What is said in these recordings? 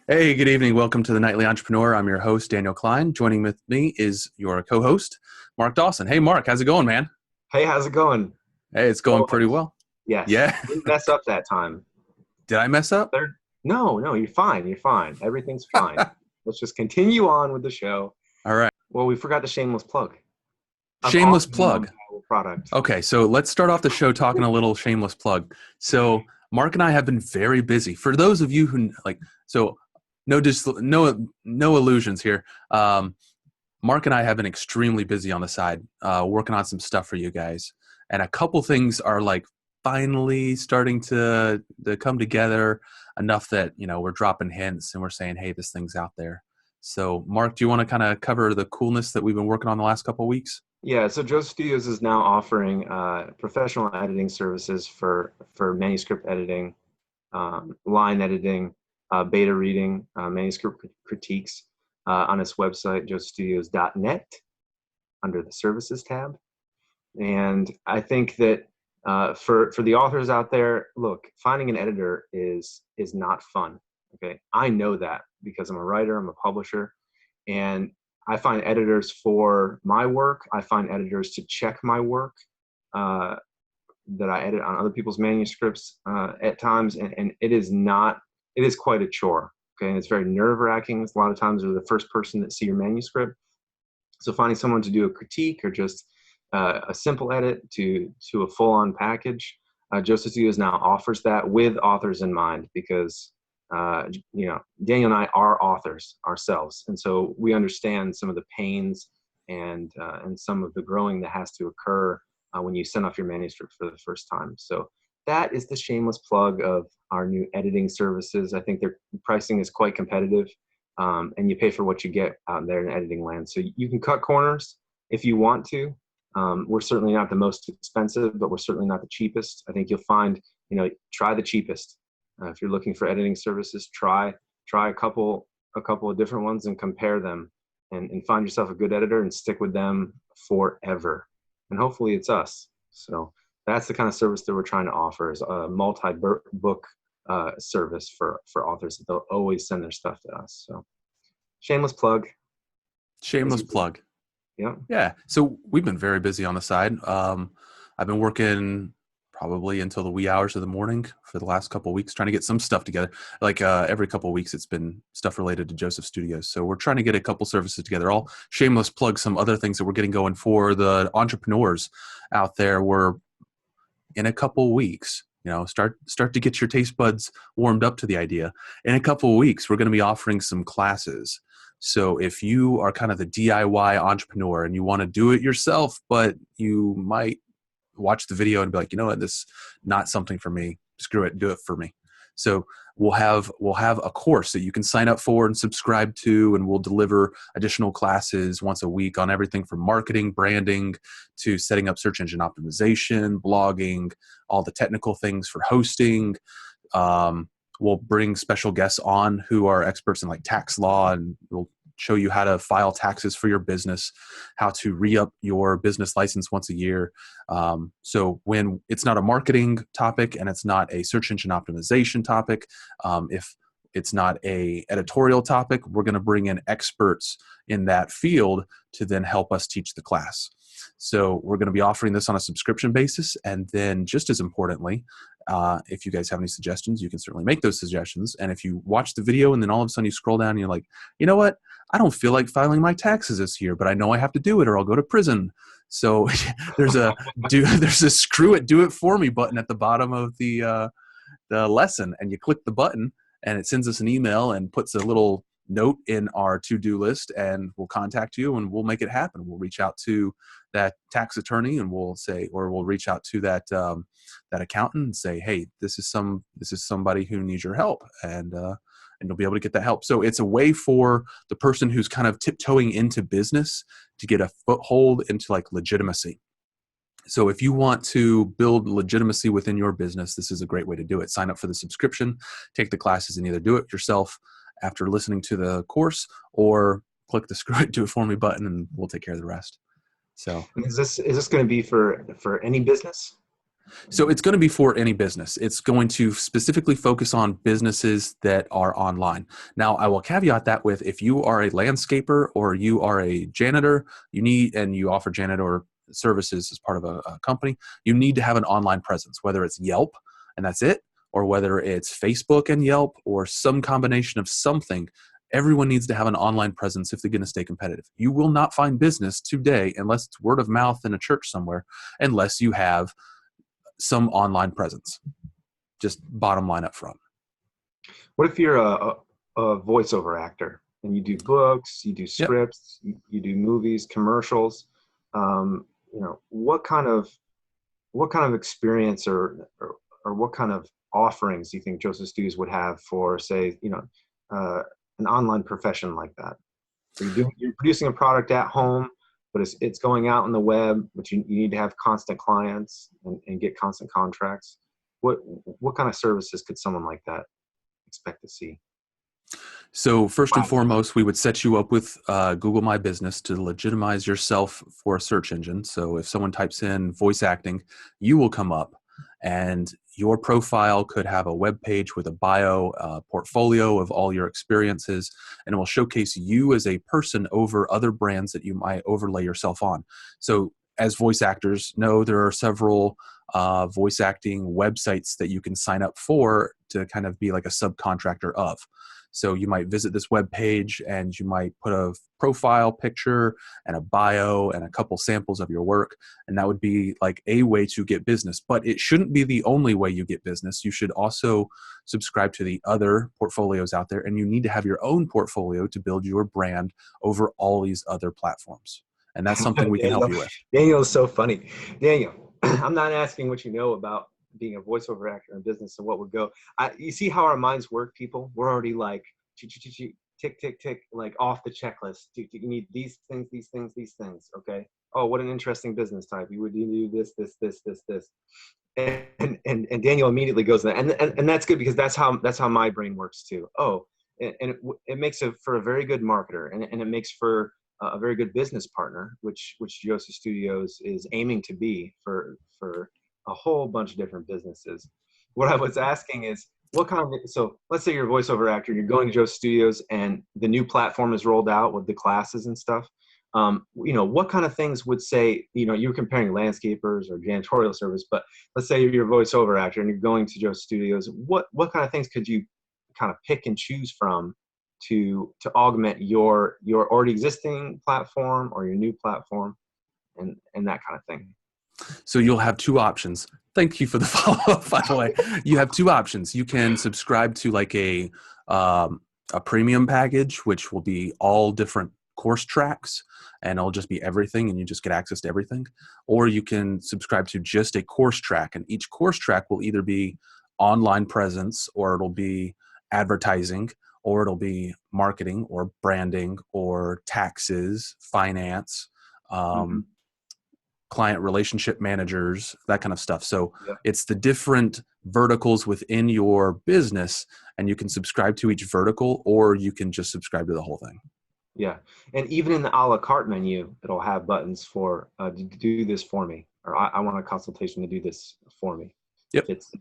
Hey, good evening. Welcome to the Nightly Entrepreneur. I'm your host, Daniel Klein. Joining with me is your co-host, Mark Dawson. Hey, Mark, how's it going, man? Hey, how's it going? Hey, it's going pretty Co-host. well. Yes. Yeah. Didn't mess up that time. Did I mess up? Third. No, no, you're fine. You're fine. Everything's fine. Let's just continue on with the show. All right. Well, we forgot the shameless plug of Shameless awesome plug. valuable product. Okay, so let's start off the show talking a little shameless plug. So Mark and I have been very busy. For those of you who no illusions here. Mark and I have been extremely busy on the side, working on some stuff for you guys, and a couple things are like finally starting to come together enough that we're dropping hints and we're saying, hey, this thing's out there. So, Mark, do you want to kind of cover the coolness that we've been working on the last couple of weeks? Yeah, so Joe Studios is now offering professional editing services for manuscript editing, line editing, beta reading, manuscript critiques on its website, joestudios.net, under the services tab. And I think that for the authors out there, look, finding an editor is not fun. Okay, I know that because I'm a writer, I'm a publisher, and I find editors for my work. I find editors to check my work uh, that I edit on other people's manuscripts at times, and it is not. It is quite a chore. Okay, and it's very nerve wracking. A lot of times they're the first person that see your manuscript. So finding someone to do a critique or just a simple edit to a full-on package, Joseph Studios now offers that with authors in mind because Daniel and I are authors ourselves, and so we understand some of the pains and some of the growing that has to occur when you send off your manuscript for the first time. So that is the shameless plug of our new editing services. I think their pricing is quite competitive, and you pay for what you get out there in editing land. So you can cut corners if you want to. We're certainly not the most expensive, but we're certainly not the cheapest. I think you'll find, try the cheapest. If you're looking for editing services, try a couple of different ones and compare them, and find yourself a good editor and stick with them forever. And hopefully it's us. So that's the kind of service that we're trying to offer, is a multi-book service for authors that they'll always send their stuff to us. So shameless plug. Shameless plug. Yeah. Yeah. So we've been very busy on the side. I've been working probably until the wee hours of the morning for the last couple of weeks, trying to get some stuff together. Like every couple of weeks, it's been stuff related to Joseph Studios. So we're trying to get a couple services together. I'll shameless plug some other things that we're getting going for the entrepreneurs out there. We're in a couple of weeks. Start to get your taste buds warmed up to the idea. In a couple of weeks, we're going to be offering some classes. So if you are kind of the DIY entrepreneur and you want to do it yourself, but you might watch the video and be like, you know what, this is not something for me. Screw it, do it for me. So we'll have a course that you can sign up for and subscribe to, and we'll deliver additional classes once a week on everything from marketing, branding, to setting up search engine optimization, blogging, all the technical things for hosting. We'll bring special guests on who are experts in like tax law, and we'll show you how to file taxes for your business, how to re-up your business license once a year. So when it's not a marketing topic and it's not a search engine optimization topic, if it's not a editorial topic, we're going to bring in experts in that field to then help us teach the class. So we're going to be offering this on a subscription basis. And then just as importantly, if you guys have any suggestions, you can certainly make those suggestions. And if you watch the video and then all of a sudden you scroll down and you're like, you know what? I don't feel like filing my taxes this year, but I know I have to do it or I'll go to prison. So there's a screw it, do it for me button at the bottom of the lesson, and you click the button and it sends us an email and puts a little note in our to-do list, and we'll contact you and we'll make it happen. We'll reach out to that tax attorney and we'll reach out to that accountant and say, hey, this is somebody who needs your help, and you'll be able to get that help. So it's a way for the person who's kind of tiptoeing into business to get a foothold into like legitimacy. So if you want to build legitimacy within your business, this is a great way to do it. Sign up for the subscription, take the classes, and either do it yourself after listening to the course, or click the screw it, do it for me button, and we'll take care of the rest. So Is this going to be for any business? So it's going to be for any business. It's going to specifically focus on businesses that are online. Now, I will caveat that with, if you are a landscaper or you are a janitor, and you offer janitor services as part of a company, you need to have an online presence, whether it's Yelp and that's it, or whether it's Facebook and Yelp, or some combination of something. Everyone needs to have an online presence if they're going to stay competitive. You will not find business today unless it's word of mouth in a church somewhere, unless you have some online presence. Just bottom line up front. What if you're a voiceover actor and you do books, you do Yep. scripts, you do movies, commercials? What kind of experience or what kind of offerings do you think Joseph Studios would have for, say, an online profession like that? You're producing a product at home, but it's going out on the web, but you need to have constant clients and get constant contracts. What kind of services could someone like that expect to see? So first and Wow. foremost, we would set you up with Google My Business to legitimize yourself for a search engine. So if someone types in voice acting, you will come up, and your profile could have a web page with a bio, portfolio of all your experiences, and it will showcase you as a person over other brands that you might overlay yourself on. So as voice actors know, there are several voice acting websites that you can sign up for to kind of be like a subcontractor of. So you might visit this web page and you might put a profile picture and a bio and a couple samples of your work. And that would be like a way to get business. But it shouldn't be the only way you get business. You should also subscribe to the other portfolios out there. And you need to have your own portfolio to build your brand over all these other platforms. And that's something we can help Daniel, you with. Daniel is so funny. Daniel, I'm not asking what you know about being a voiceover actor in business and what would go. You see how our minds work, people? We're already like, tick, tick, tick, like off the checklist. You need these things, these things, these things. Okay. Oh, what an interesting business type. You would do this, this, this, this, this. And Daniel immediately goes there. And that's good, because that's how my brain works too. Oh, and it makes for a very good marketer, and it makes for a very good business partner, which Joseph Studios is aiming to be for a whole bunch of different businesses. What I was asking is, so let's say you're a voiceover actor, you're going to Joseph Studios, and the new platform is rolled out with the classes and stuff. What kind of things would, say, you're comparing landscapers or janitorial service, but let's say you're a voiceover actor and you're going to Joseph Studios. What kind of things could you kind of pick and choose from to augment your already existing platform or your new platform, and that kind of thing? So you'll have two options. Thank you for the follow-up, by the way. You have two options. You can subscribe to like a premium package, which will be all different course tracks, and it'll just be everything, and you just get access to everything. Or you can subscribe to just a course track, and each course track will either be online presence, or it'll be advertising, or it'll be marketing or branding or taxes, finance, Mm-hmm. client relationship managers, that kind of stuff. So Yeah. it's the different verticals within your business, and you can subscribe to each vertical, or you can just subscribe to the whole thing. Yeah. And even in the a la carte menu, it'll have buttons for do this for me, or I want a consultation to do this for me. If Yep. it's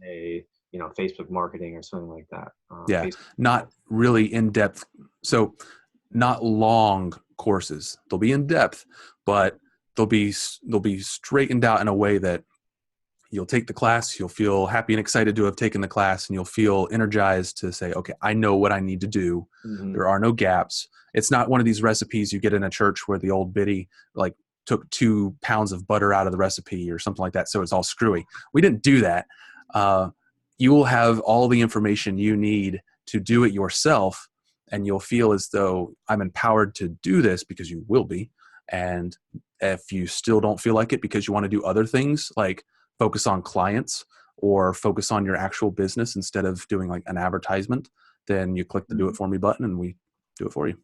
Facebook marketing or something like that. Yeah. Facebook. Not really in depth. So not long courses. They'll be in depth, but they'll be straightened out in a way that you'll take the class, you'll feel happy and excited to have taken the class, and you'll feel energized to say, okay, I know what I need to do. Mm-hmm. There are no gaps. It's not one of these recipes you get in a church where the old biddy like took 2 pounds of butter out of the recipe or something like that, so it's all screwy. We didn't do that. You will have all the information you need to do it yourself, and you'll feel as though I'm empowered to do this, because you will be. And if you still don't feel like it because you want to do other things, like focus on clients or focus on your actual business instead of doing like an advertisement, then you click the do it for me button and we do it for you.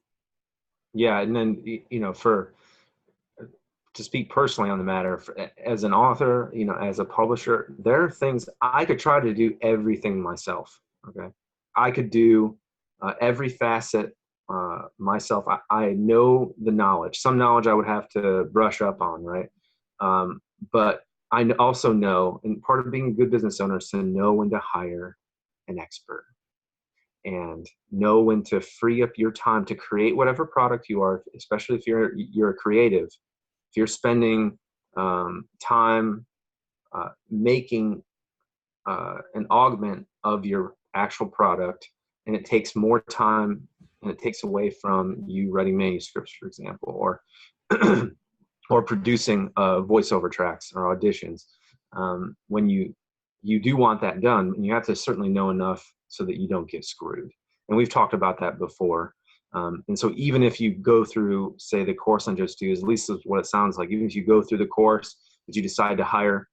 Yeah. And then, to speak personally on the matter, as an author, as a publisher, there are things I could try to do everything myself. Okay. I could do every facet myself. I know the knowledge. Some knowledge I would have to brush up on, right? But also know, and part of being a good business owner is to know when to hire an expert and know when to free up your time to create whatever product you are, especially if you're a creative. If you're spending time making an augment of your actual product, and it takes more time and it takes away from you writing manuscripts, for example, or or producing voiceover tracks or auditions. When you do want that done, and you have to certainly know enough so that you don't get screwed. And we've talked about that before. And so even if you go through, say, the course on Just Studios, at least is what it sounds like, even if you go through the course, but you decide to hire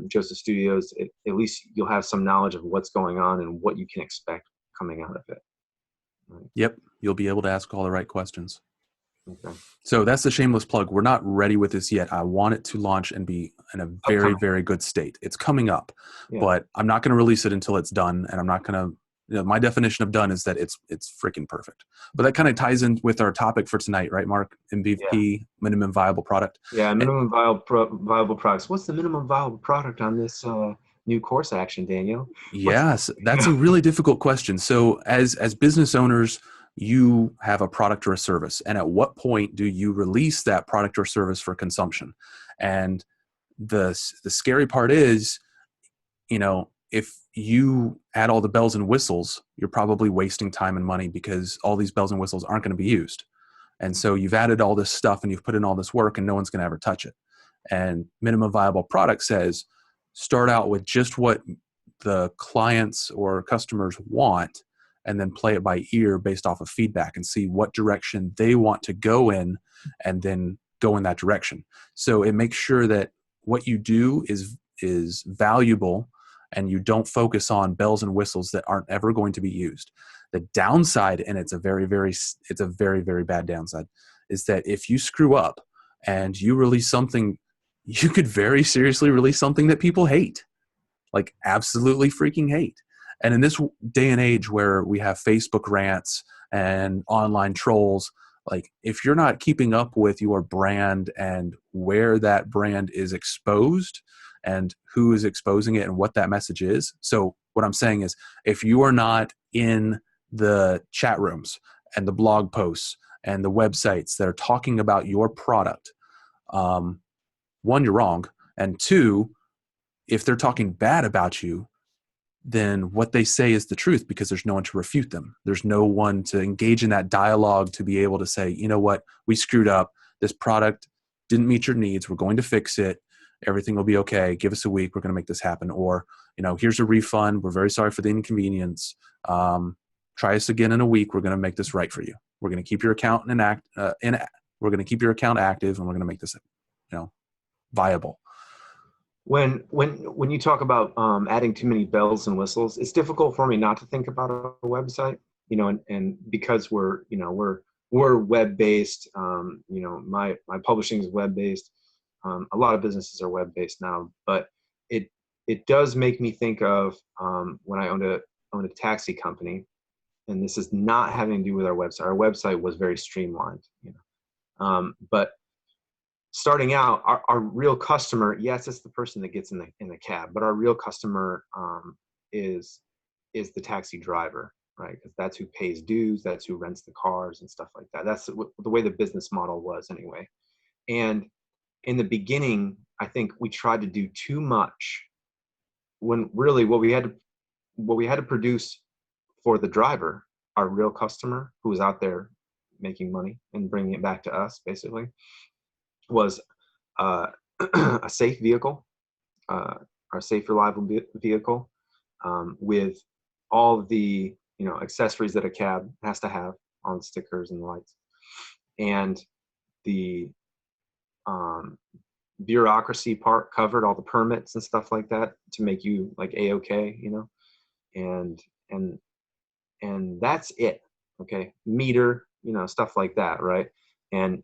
Joseph Studios, at least you'll have some knowledge of what's going on and what you can expect coming out of it. Right? Yep. You'll be able to ask all the right questions. Okay. So that's the shameless plug. We're not ready with this yet. I want it to launch and be in a very, Upcoming. very good state. It's coming up, Yeah. but I'm not going to release it until it's done. And I'm not going to, my definition of done is that it's freaking perfect. But that kind of ties in with our topic for tonight, right, Mark? Yeah. MVP, minimum viable product. Yeah. Minimum viable products. What's the minimum viable product on this new course action, Daniel? Yes, that's a really difficult question. So as business owners, you have a product or a service, and at what point do you release that product or service for consumption? And the scary part is, if you add all the bells and whistles, you're probably wasting time and money because all these bells and whistles aren't going to be used. And so you've added all this stuff and you've put in all this work and no one's going to ever touch it. And minimum viable product says, start out with just what the clients or customers want, and then play it by ear based off of feedback and see what direction they want to go in, and then go in that direction. So it makes sure that what you do is valuable, and you don't focus on bells and whistles that aren't ever going to be used. The downside, and it's a very, very bad downside, is that if you screw up and you release something, you could very seriously release something that people hate, like absolutely freaking hate. And in this day and age where we have Facebook rants and online trolls, like if you're not keeping up with your brand and where that brand is exposed and who is exposing it and what that message is. So what I'm saying is, if you are not in the chat rooms and the blog posts and the websites that are talking about your product, one, you're wrong. And two, if they're talking bad about you, then what they say is the truth, because there's no one to refute them. There's no one to engage in that dialogue to be able to say, you know what, we screwed up. This product didn't meet your needs. We're going to fix it. Everything will be okay. Give us a week. We're going to make this happen. Or, here's a refund. We're very sorry for the inconvenience. Try us again in a week. We're going to make this right for you. We're going to keep your account we're going to keep your account active, and we're going to make this, viable. When you talk about adding too many bells and whistles, it's difficult for me not to think about a website, and because we're web based, my publishing is web based. A lot of businesses are web based now, but it does make me think of when I owned a taxi company, and this is not having to do with our website. Our website was very streamlined, but starting out, our real customer, yes, it's the person that gets in the cab, but our real customer is the taxi driver, right? Because that's who pays dues, that's who rents the cars and stuff like that. That's the way the business model was anyway. And in the beginning, I think we tried to do too much, when really what we had to produce for the driver, our real customer who was out there making money and bringing it back to us, basically, was a safe vehicle, a safe, reliable vehicle, with all the accessories that a cab has to have on stickers and lights, and the bureaucracy part covered, all the permits and stuff like that to make you like A-okay, and that's it. Okay, meter, stuff like that, right? And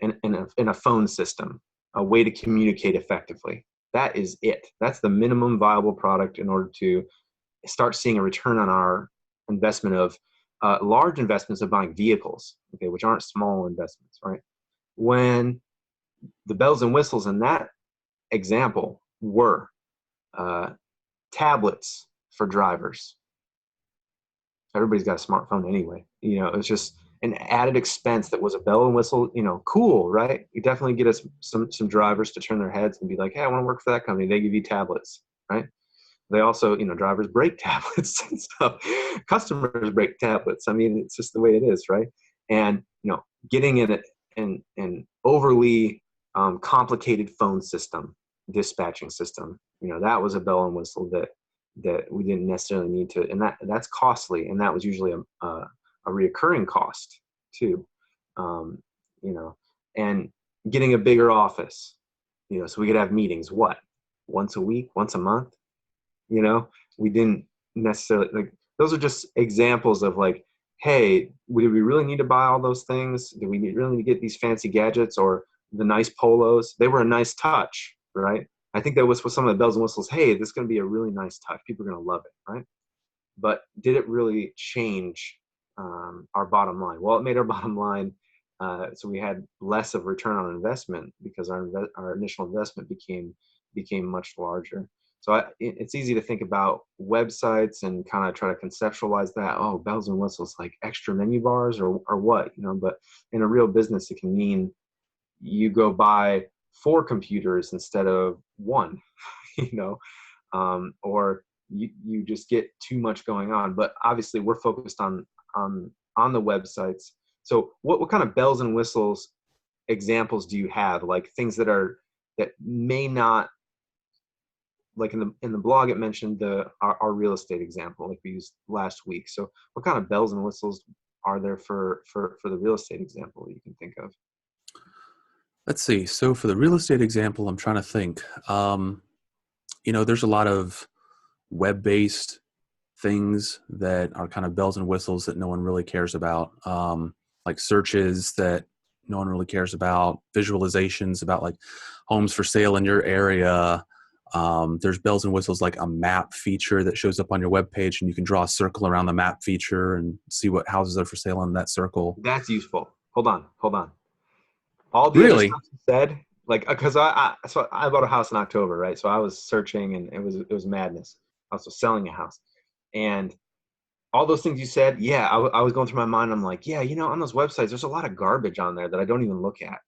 a phone system, a way to communicate effectively. That is it. That's the minimum viable product in order to start seeing a return on our investment of large investments of buying vehicles, okay, which aren't small investments, right? When the bells and whistles in that example were uh, tablets for drivers. Everybody's got a smartphone anyway. It was just an added expense that was a bell and whistle. Cool, right? You definitely get us some drivers to turn their heads and be like, "Hey, I want to work for that company." They give you tablets, right? They also, drivers break tablets and stuff. Customers break tablets. I mean, it's just the way it is, right? And getting in an overly complicated phone system, dispatching system, that was a bell and whistle that we didn't necessarily need to, and that's costly, and that was usually a reoccurring cost too. Um, you know, and getting a bigger office, so we could have meetings. What, once a week, once a month? We didn't necessarily, like, those are just examples of, like, hey, do we really need to buy all those things? Do we really need to get these fancy gadgets or the nice polos? They were a nice touch, right? I think that was with some of the bells and whistles. Hey, this is going to be a really nice touch. People are going to love it, right? But did it really change our bottom line? Well, it made our bottom line, so we had less of return on investment because our initial investment became much larger. So it's easy to think about websites and kind of try to conceptualize that. Oh, bells and whistles, like extra menu bars or what, But in a real business, it can mean you go buy 4 computers instead of 1, or you just get too much going on. But obviously, we're focused on the websites. So what kind of bells and whistles examples do you have? Like things that may not, like in the blog, it mentioned our real estate example, like we used last week. So what kind of bells and whistles are there for the real estate example that you can think of? Let's see. So for the real estate example, I'm trying to think. There's a lot of web-based things that are kind of bells and whistles that no one really cares about, like searches that no one really cares about, visualizations about like homes for sale in your area. There's bells and whistles like a map feature that shows up on your webpage, and you can draw a circle around the map feature and see what houses are for sale in that circle. That's useful. Hold on. All the other Really? stuff you said, like, because I bought a house in October, right? So I was searching, and it was madness. I was selling a house, and all those things you said, yeah, I was going through my mind. I'm like, yeah, on those websites, there's a lot of garbage on there that I don't even look at.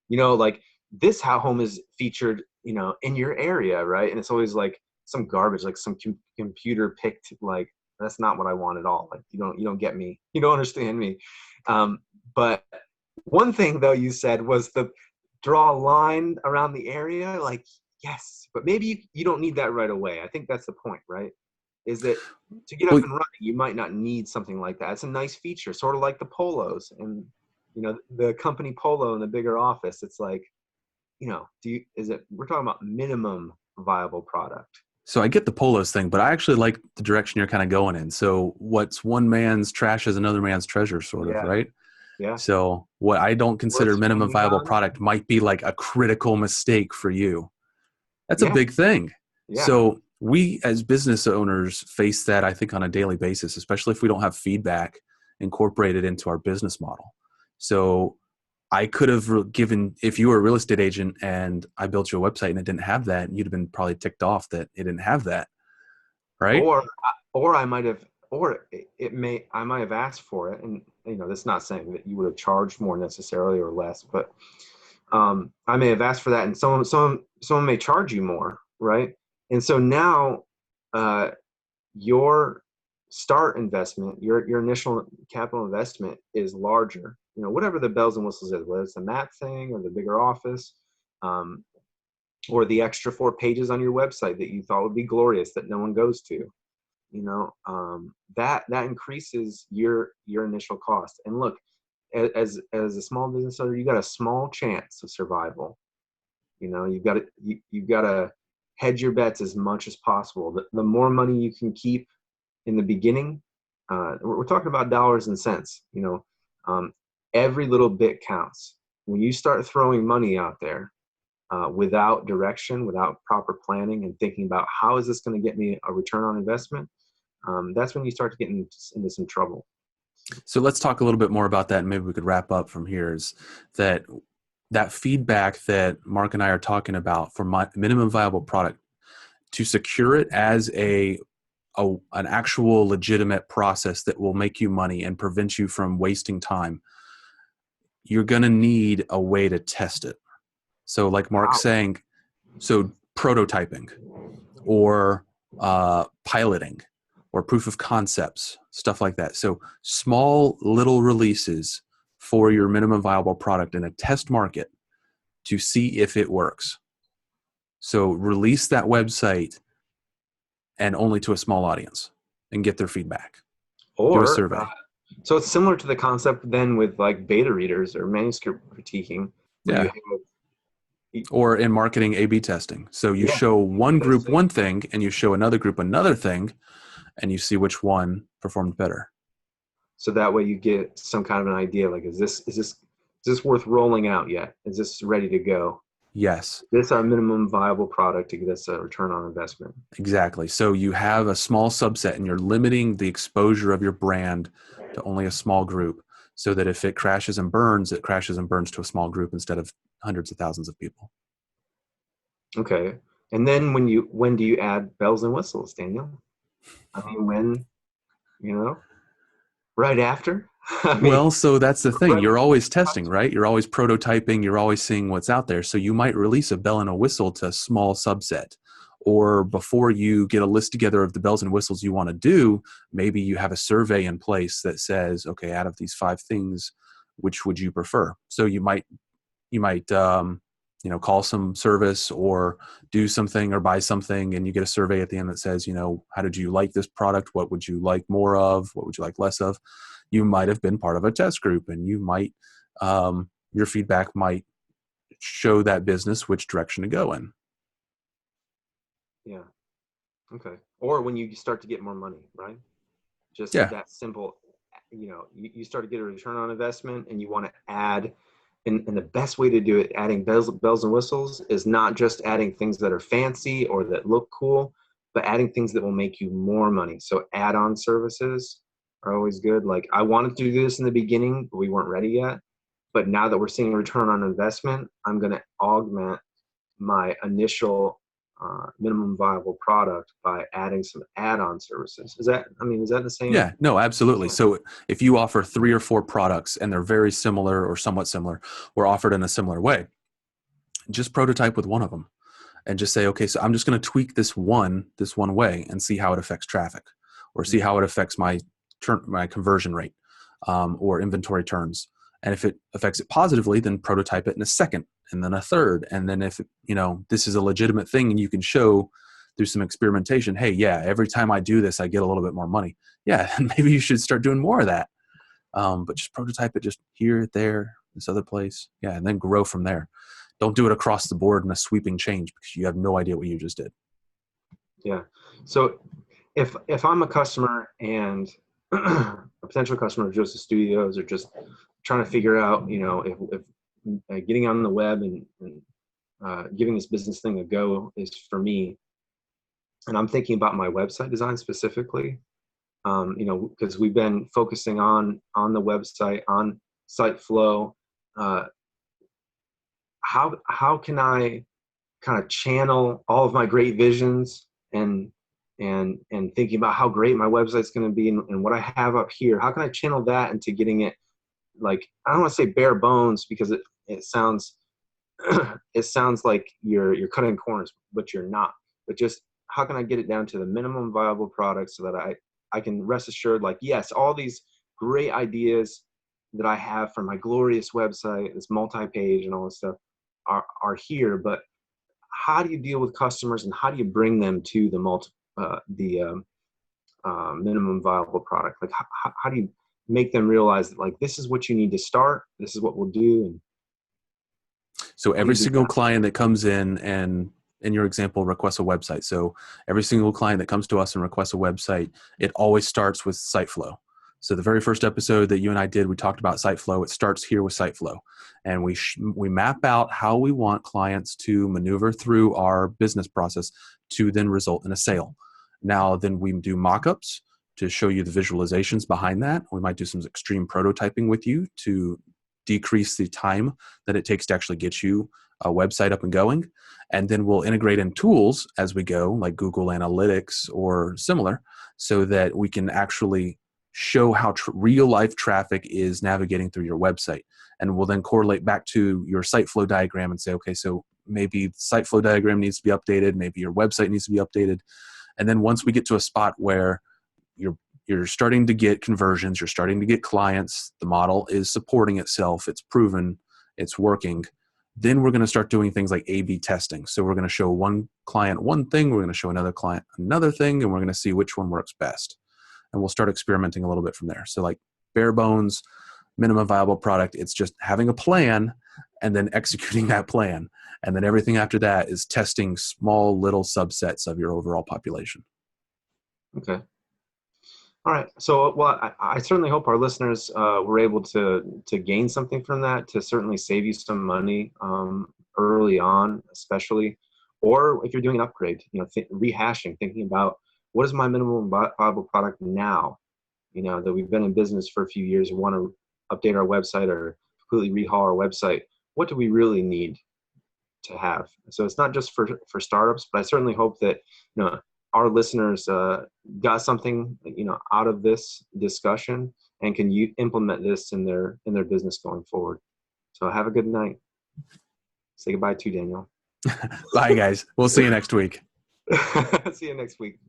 Like this home is featured, in your area, right? And it's always like some garbage, like some computer picked, like that's not what I want at all. Like you don't get me, you don't understand me. But one thing though you said was the draw a line around the area, like yes, but maybe you don't need that right away. I think that's the point, right? Is that to get up Well, and running, you might not need something like that. It's a nice feature, sort of like the polos and the company polo in the bigger office. It's like, we're talking about minimum viable product. so I get the polos thing, but I actually like the direction you're kind of going in. So what's one man's trash is another man's treasure, sort of, Yeah, right? yeah. So what I don't consider Words minimum finally viable gone. product might be like a critical mistake for you. That's a Yeah, big thing. yeah. So we as business owners face that, I think, on a daily basis, especially if we don't have feedback incorporated into our business model. So I could have given, if you were a real estate agent and I built you a website and it didn't have that, you'd have been probably ticked off that it didn't have that, right? Or I might have, or I might have asked for it, and that's not saying that you would have charged more necessarily or less, but I may have asked for that, and someone may charge you more, right? And so now, uh, your start investment, your initial capital investment is larger. Whatever the bells and whistles is, whether it's the map thing or the bigger office, um, or the extra 4 pages on your website that you thought would be glorious that no one goes to. That increases your initial cost. And look, as a small business owner, you got a small chance of survival. You've got to hedge your bets as much as possible. The more money you can keep in the beginning, we're talking about dollars and cents. Every little bit counts. When you start throwing money out there without direction, without proper planning, and thinking about how is this going to get me a return on investment, that's when you start to get into some trouble. So let's talk a little bit more about that, and maybe we could wrap up from here. Is that feedback that Mark and I are talking about for my minimum viable product? to secure it as an actual legitimate process that will make you money and prevent you from wasting time, you're going to need a way to test it. So like Mark's How? saying, so prototyping or piloting or proof of concepts, stuff like that. So small little releases for your minimum viable product in a test market to see if it works. So release that website and only to a small audience and get their feedback. Do a Or survey. so it's similar to the concept then with like beta readers or manuscript critiquing, where you Yeah. have, Or in marketing, A/B testing. So you yeah, show one group testing. one thing and you show another group another thing, and you see which one performed better. So that way you get some kind of an idea, like, is this worth rolling out yet? Is this ready to go? Yes, Is this our minimum viable product to get us a return on investment? exactly. So you have a small subset and you're limiting the exposure of your brand to only a small group, so that if it crashes and burns, it crashes and burns to a small group instead of hundreds of thousands of people. Okay. And then when do you add bells and whistles, Daniel? I mean, when, you know, right after? I mean, Well, so that's the thing. right You're after always the testing, customer. right? You're always prototyping. You're always seeing what's out there. So you might release a bell and a whistle to a small subset. Or before you get a list together of the bells and whistles you want to do, maybe you have a survey in place that says, okay, out of these 5 things, which would you prefer? So you might call some service or do something or buy something, and you get a survey at the end that says, how did you like this product? What would you like more of? What would you like less of? You might have been part of a test group, and your feedback might show that business which direction to go in. Yeah. Okay. Or when you start to get more money, right? Just Yeah. that simple, you start to get a return on investment and you want to add, and the best way to do it, adding bells and whistles, is not just adding things that are fancy or that look cool, but adding things that will make you more money. So add-on services are always good. Like, I wanted to do this in the beginning, but we weren't ready yet. But now that we're seeing a return on investment, I'm going to augment my initial minimum viable product by adding some add-on services. Is that the same? Yeah, no, absolutely. So if you offer 3 or 4 products and they're very similar or somewhat similar or offered in a similar way, just prototype with one of them and just say, okay, so I'm just going to tweak this one way and see how it affects traffic, or see how it affects my conversion rate, or inventory turns. And if it affects it positively, then prototype it in a second and then a third. And then if this is a legitimate thing and you can show through some experimentation, hey, yeah, every time I do this, I get a little bit more money. Yeah, and maybe you should start doing more of that. But just prototype it just here, there, this other place. Yeah, and then grow from there. Don't do it across the board in a sweeping change because you have no idea what you just did. Yeah. So if I'm a customer and a potential customer of Joseph Studios, or just trying to figure out, if getting on the web and giving this business thing a go is for me, and I'm thinking about my website design specifically, because we've been focusing on the website, on site flow. Uh, how can I kind of channel all of my great visions and thinking about how great my website's going to be, and what I have up here? How can I channel that into getting it, like, I don't want to say bare bones, because it sounds it sounds like you're cutting corners, but you're not. But just how can I get it down to the minimum viable product so that I can rest assured, like, yes, all these great ideas that I have for my glorious website, this multi-page and all this stuff, are here. But how do you deal with customers, and how do you bring them to the minimum viable product? Like, how do you make them realize that, like, this is what you need to start, this is what we'll do, and So how do every you do single that? client that comes in your example, requests a website. So every single client that comes to us and requests a website, it always starts with site flow. So the very first episode that you and I did, we talked about site flow. It starts here with site flow, and we map out how we want clients to maneuver through our business process to then result in a sale. Now, then we do mock-ups to show you the visualizations behind that. We might do some extreme prototyping with you to decrease the time that it takes to actually get you a website up and going. And then we'll integrate in tools as we go, like Google Analytics or similar, so that we can actually show how real life traffic is navigating through your website. And we'll then correlate back to your site flow diagram and say, okay, so maybe the site flow diagram needs to be updated, maybe your website needs to be updated. And then once we get to a spot where you're starting to get conversions, you're starting to get clients, the model is supporting itself, it's proven, it's working, then we're going to start doing things like A/B testing. So we're going to show one client one thing, we're going to show another client another thing, and we're going to see which one works best. And we'll start experimenting a little bit from there. So like bare bones, minimum viable product, it's just having a plan and then executing that plan. And then everything after that is testing small little subsets of your overall population. Okay. All right. So, well, I certainly hope our listeners were able to gain something from that, to certainly save you some money early on, especially, or if you're doing an upgrade, rehashing, thinking about what is my minimum viable product now, that we've been in business for a few years and want to update our website or completely rehaul our website. What do we really need to have? So it's not just for startups, but I certainly hope that, our listeners got something, out of this discussion and can implement this in their business going forward. So have a good night. Say goodbye to Daniel. Bye, guys. We'll see you next week. See you next week.